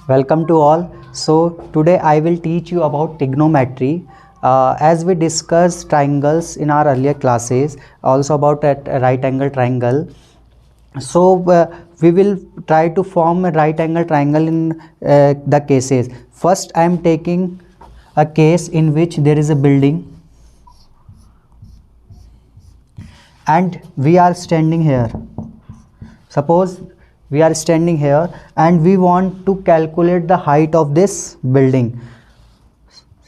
Welcome to all. So today I will teach you about trigonometry. As we discussed triangles in our earlier classes, also about a right angle triangle. So we will try to form a right angle triangle in the cases. First I am taking a case in which there is a building and we are standing here. Suppose we are standing here and we want to calculate the height of this building.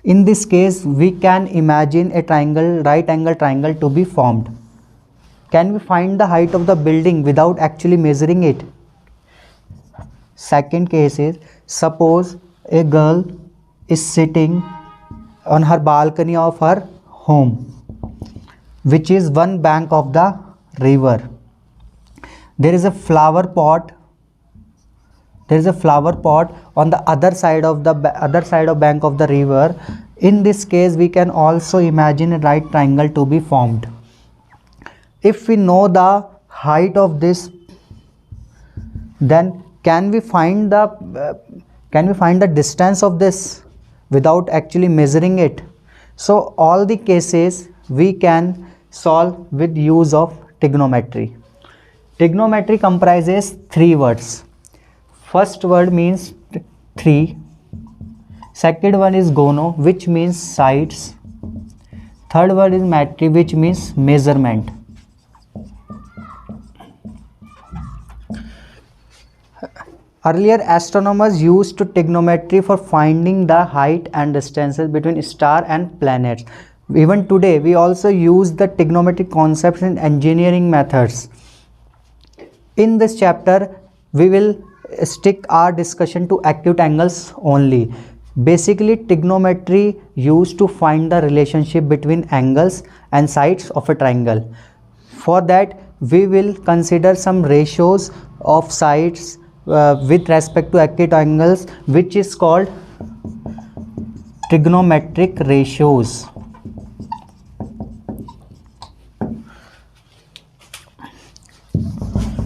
In this case, we can imagine a triangle, right angle triangle to be formed. Can we find the height of the building without actually measuring it? Second case is, suppose a girl is sitting on her balcony of her home, which is one bank of the river. There is a flower pot on the other side of bank of the river. In this case, we can also imagine a right triangle to be formed. If we know the height of this, then can we find the distance of this without actually measuring it? So all the cases we can solve with use of trigonometry. Trigonometry comprises three words. First word means 3. Second one is gono, which means sides. Third word is metry, which means measurement. Earlier astronomers used trigonometry for finding the height and distances between star and planets. Even today we also use the trigonometric concepts in engineering methods. In this chapter we will stick our discussion to acute angles only. Basically, trigonometry used to find the relationship between angles and sides of a triangle. For that, we will consider some ratios of sides with respect to acute angles, which is called trigonometric ratios.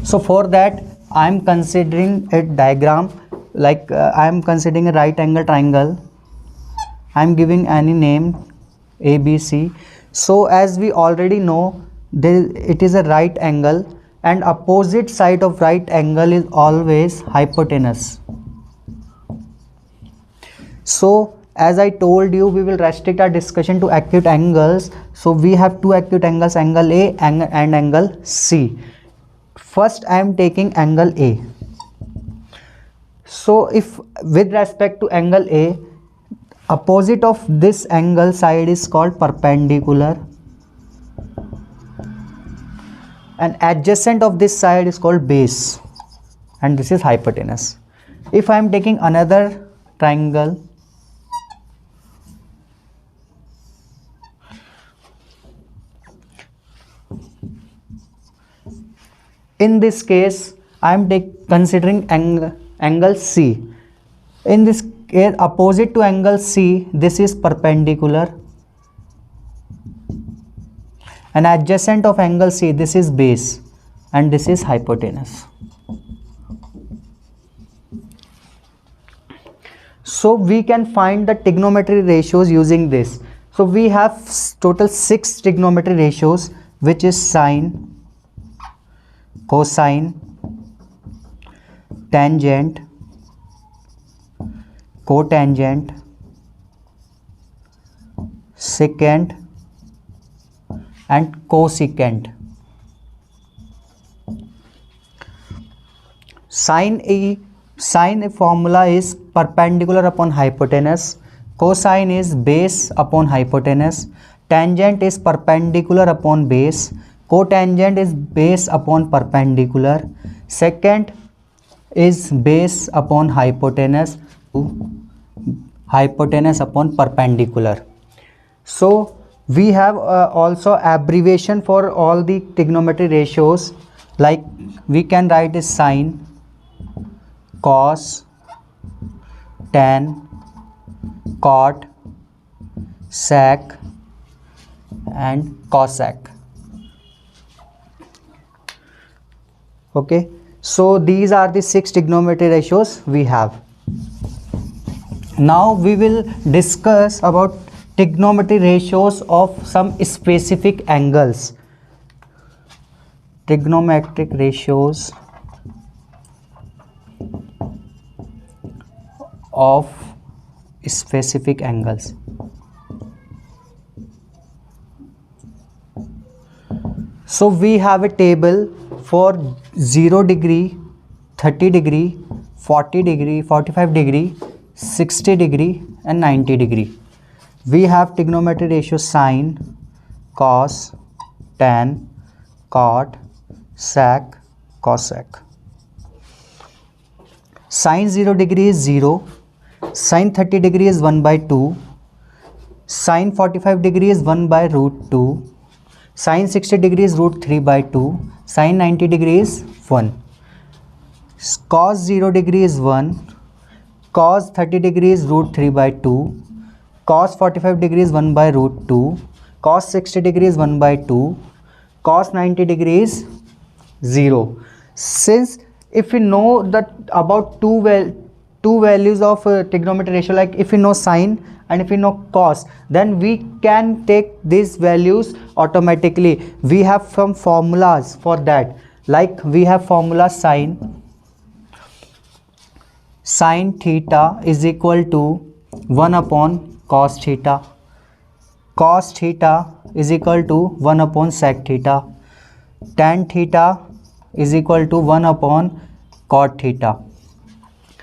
So for that, I am considering a diagram, like I am considering a right angle triangle. I am giving any name ABC. So as we already know, it is a right angle and opposite side of right angle is always hypotenuse. So as I told you, we will restrict our discussion to acute angles. So we have two acute angles, angle A and angle C. First I am taking angle A. So if with respect to angle A, opposite of this angle side is called perpendicular and adjacent of this side is called base, and this is hypotenuse. If I am taking another triangle, in this case I am considering angle C. In this case, opposite to angle C, this is perpendicular and adjacent of angle C, this is base and this is hypotenuse. So we can find the trigonometry ratios using this. So we have total 6 trigonometry ratios, which is sine, cosine, tangent, cotangent, secant and cosecant. Sine formula is perpendicular upon hypotenuse, cosine is base upon hypotenuse, tangent is perpendicular upon base, cotangent is base upon perpendicular, secant is base upon hypotenuse, hypotenuse upon perpendicular. So we have also abbreviation for all the trigonometry ratios, like we can write as sine, cos, tan, cot, sec and cosec. Okay, so these are the 6 trigonometry ratios we have. Now we will discuss about trigonometry ratios of some specific angles. Trigonometric ratios of specific angles. So we have a table for 0 degree, 30 degree, 40 degree, 45 degree, 60 degree and 90 degree. We have trigonometry ratio sine, cos, tan, cot, sec, cosec. Sine 0 degree is 0, sine 30 degree is 1 by 2, sine 45 degree is 1 by root 2, sine 60 degree is root 3 by 2, sine 90 degree is 1. Cos 0 degree is 1, cos 30 degree is root 3 by 2, cos 45 degree is 1 by root 2, cos 60 degree is 1 by 2, cos 90 degree is 0. Since if we know that about two values of trigonometry ratio, like if we know sine and if we know cos, then we can take these values automatically. We have some formulas for that, like we have formula sine theta is equal to 1 upon cos theta, cos theta is equal to 1 upon sec theta, tan theta is equal to 1 upon cot theta.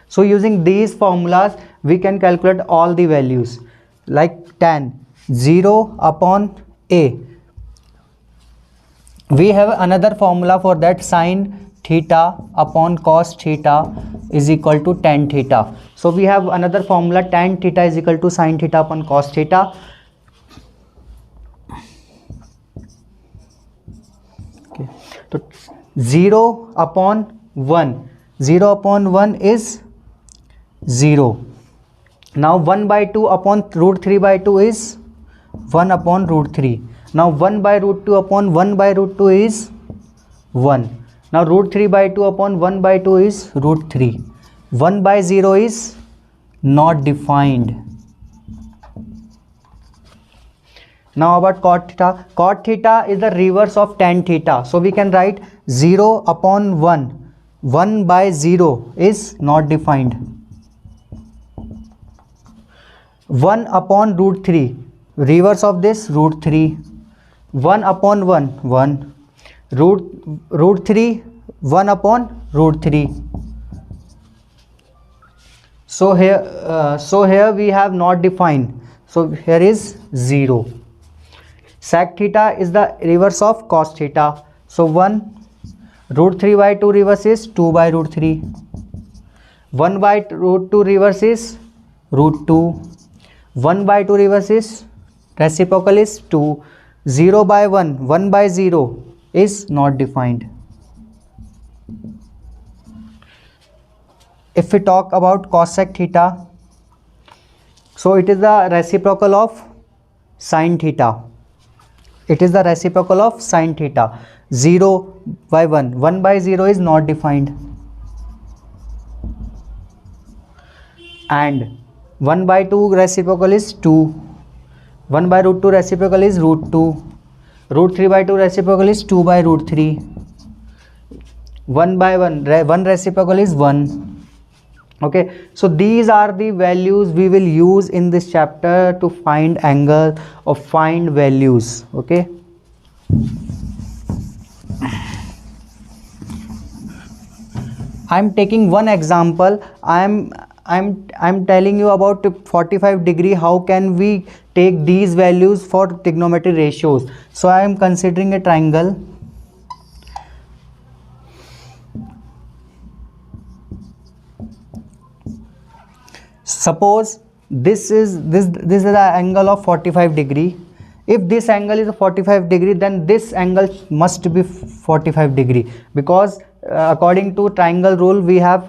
So using these formulas we can calculate all the values, like tan 0 upon a. We have another formula for that, sine theta upon cos theta is equal to tan theta. So we have another formula, tan theta is equal to sine theta upon cos theta. Okay. So 0 upon 1, 0 upon 1 is 0. Now 1 by 2 upon root 3 by 2 is 1 upon root 3. Now 1 by root 2 upon 1 by root 2 is 1. Now root 3 by 2 upon 1 by 2 is root 3. 1 by 0 is not defined. Now about cot theta. Cot theta is the reverse of tan theta. So we can write 0 upon 1. 1 by 0 is not defined. 1 upon root 3. Reverse of this, root 3. 1 upon 1, 1. Root 3, 1 upon root 3. So here we have not defined. So here is 0. Sec theta is the reverse of cos theta. So 1, root 3 by 2 reverse is 2 by root 3. 1 by root 2 reverse is root 2. 1 by 2 reverse is reciprocal is 2. 0 by 1, 1 by 0 is not defined. If we talk about cosec theta, so it is the reciprocal of sine theta. It is the reciprocal of sine theta. 0 by 1, 1 by 0 is not defined. And 1 by 2 reciprocal is 2. 1 by root 2 reciprocal is root 2. Root 3 by 2 reciprocal is 2 by root 3. 1 by 1 reciprocal is 1. Okay, so these are the values we will use in this chapter to find angle or find values. Okay, I'm taking one example. I'm telling you about 45 degree. How can we take these values for trigonometry ratios? So I am considering a triangle. Suppose this is the angle of 45 degree. If this angle is 45 degree, then this angle must be 45 degree, because according to triangle rule we have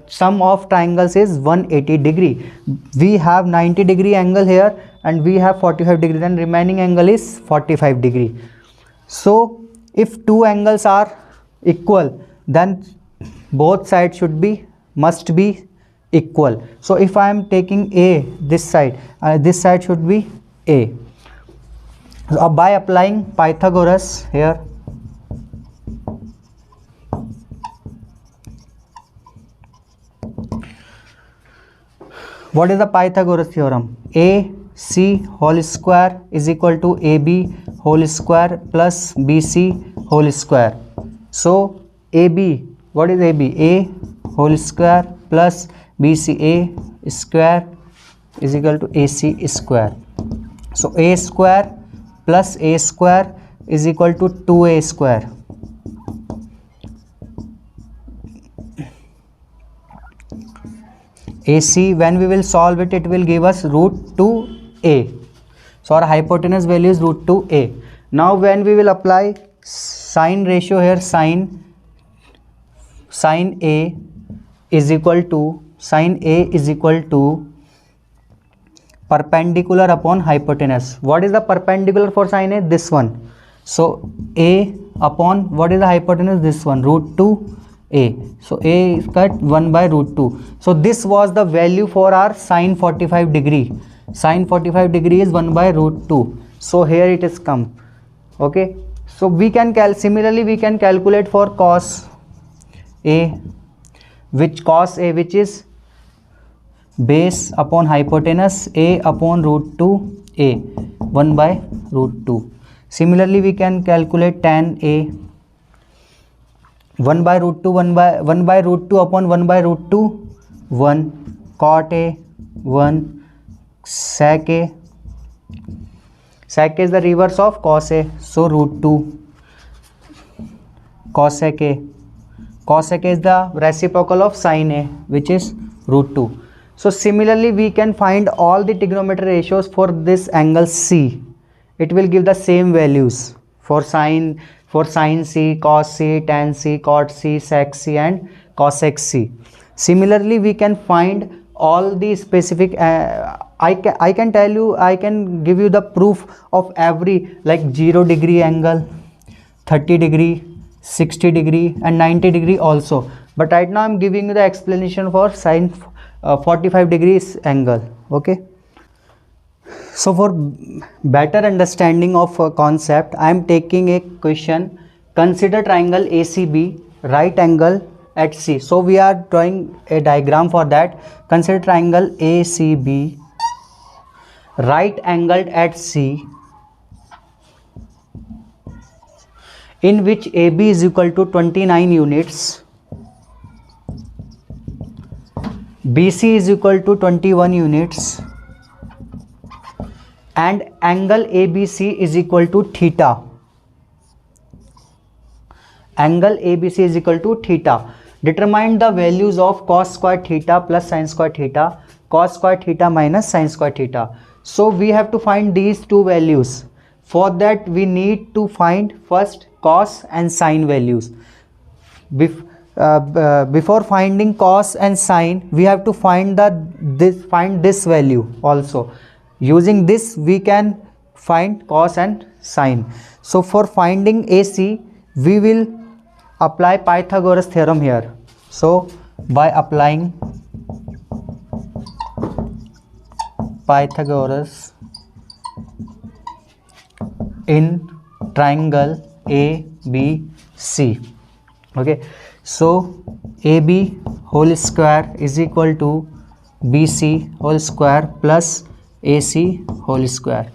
sum of triangles is 180 degree. We have 90 degree angle here and we have 45 degree, then remaining angle is 45 degree. So if two angles are equal, then both sides must be equal. So if I am taking A this side should be A. So by applying Pythagoras here, what is the Pythagoras theorem? AC whole square is equal to AB whole square plus BC whole square. So AB, what is AB? A whole square plus BC A square is equal to AC square. So A square plus A square is equal to 2A square. AC, when we will solve it, it will give us root 2A. So our hypotenuse value is root 2A. Now when we will apply sine ratio here, sine A is equal to perpendicular upon hypotenuse. What is the perpendicular for sine A? This one. So A upon, what is the hypotenuse? This one, root 2A. So A is cut 1 by root 2. So this was the value for our sine 45 degree. Sine 45 degree is 1 by root 2. So here it is come. Okay. So we can similarly we can calculate for cos A, which is base upon hypotenuse, A upon root 2A, 1 by root 2. Similarly we can calculate tan A, 1 by root 2, 1 by root 2 upon 1 by root 2, 1, cot A, 1, sec A. Sec A is the reverse of cos A, so root 2, cosec A. Cosec A is the reciprocal of sin A, which is root 2. So similarly we can find all the trigonometry ratios for this angle C. It will give the same values for sin C, cos C, tan C, cot C, sec C and cosec C. Similarly we can find all the specific I can tell you, I can give you the proof of every, like 0 degree angle, 30 degree, 60 degree and 90 degree also. But right now I am giving you the explanation for sin 45 degrees angle. Okay. So for better understanding of a concept, I am taking a question. Consider triangle ACB, right angle at C. So we are drawing a diagram for that. Consider triangle ACB, right angled at C, in which AB is equal to 29 units, BC is equal to 21 units, and angle ABC is equal to theta. Angle ABC is equal to theta. Determine the values of cos square theta plus sin square theta, cos square theta minus sin square theta. So we have to find these two values. For that we need to find first cos and sin values. Before finding cos and sin, we have to find this value also. Using this we can find cos and sin. So for finding AC, we will apply Pythagoras theorem here. So by applying Pythagoras in triangle ABC. Okay. So AB whole square is equal to BC whole square plus AC whole square.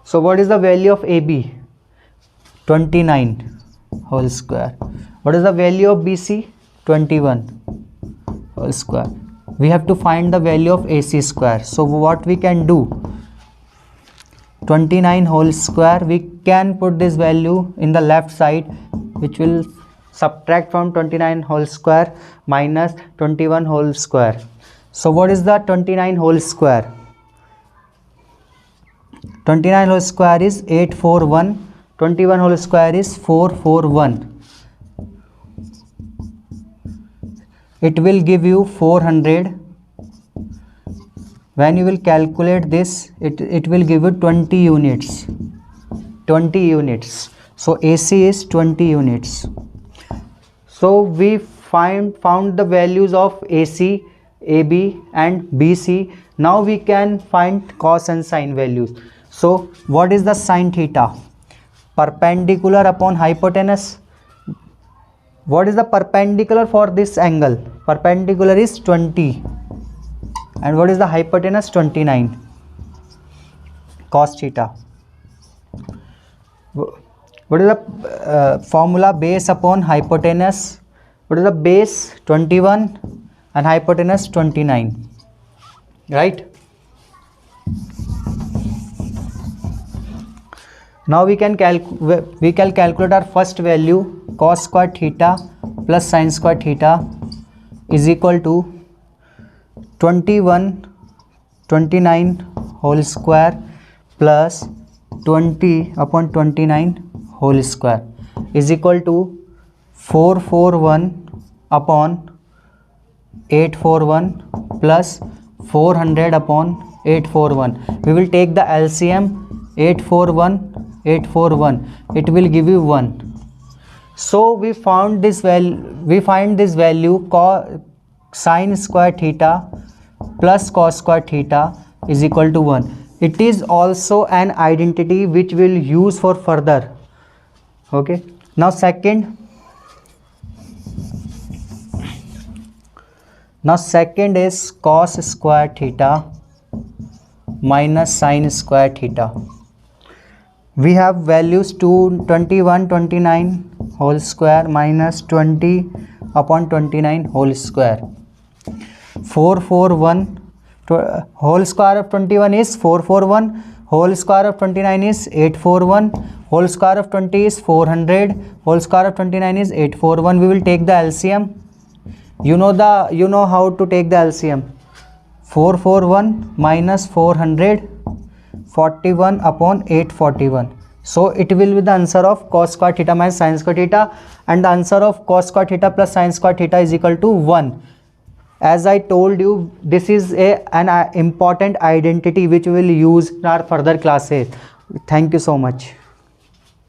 So what is the value of AB? 29 whole square. What is the value of BC? 21 whole square. We have to find the value of AC square. So what we can do? 29 whole square, we can put this value in the left side, which will subtract from 29 whole square minus 21 whole square. So what is the 29 whole square? 29 whole square is 841, 21 whole square is 441. It will give you 400. When you will calculate this, it will give you 20 units. 20 units. So AC is 20 units. So we found the values of AC AB and BC. Now we can find cos and sine values. So what is the sine theta? Perpendicular upon hypotenuse. What is the perpendicular for this angle? Perpendicular is 20. And what is the hypotenuse? 29. Cos theta. What is the formula? Base upon hypotenuse. What is the base? 21 and hypotenuse 29. Right? Now we can calculate our first value. Cos square theta plus sin square theta is equal to 29 whole square plus 20 upon 29 whole square is equal to 441 upon 841 plus 400 upon 841. We will take the LCM. 841, it will give you 1. So we found this value. We find this value sin square theta plus cos square theta is equal to 1. It is also an identity which we'll use for further. Okay. Now second is cos square theta minus sin square theta. We have values 21 29 whole square minus 20 upon 29 whole square. 441 whole square of 21 is 441, whole square of 29 is 841, whole square of 20 is 400, whole square of 29 is 841. We will take the LCM. You know how to take the LCM. 441 minus 400, 41 upon 841. So it will be the answer of cos square theta minus sin square theta, and the answer of cos square theta plus sin square theta is equal to 1. As I told you, this is an important identity which we will use in our further classes. Thank you so much.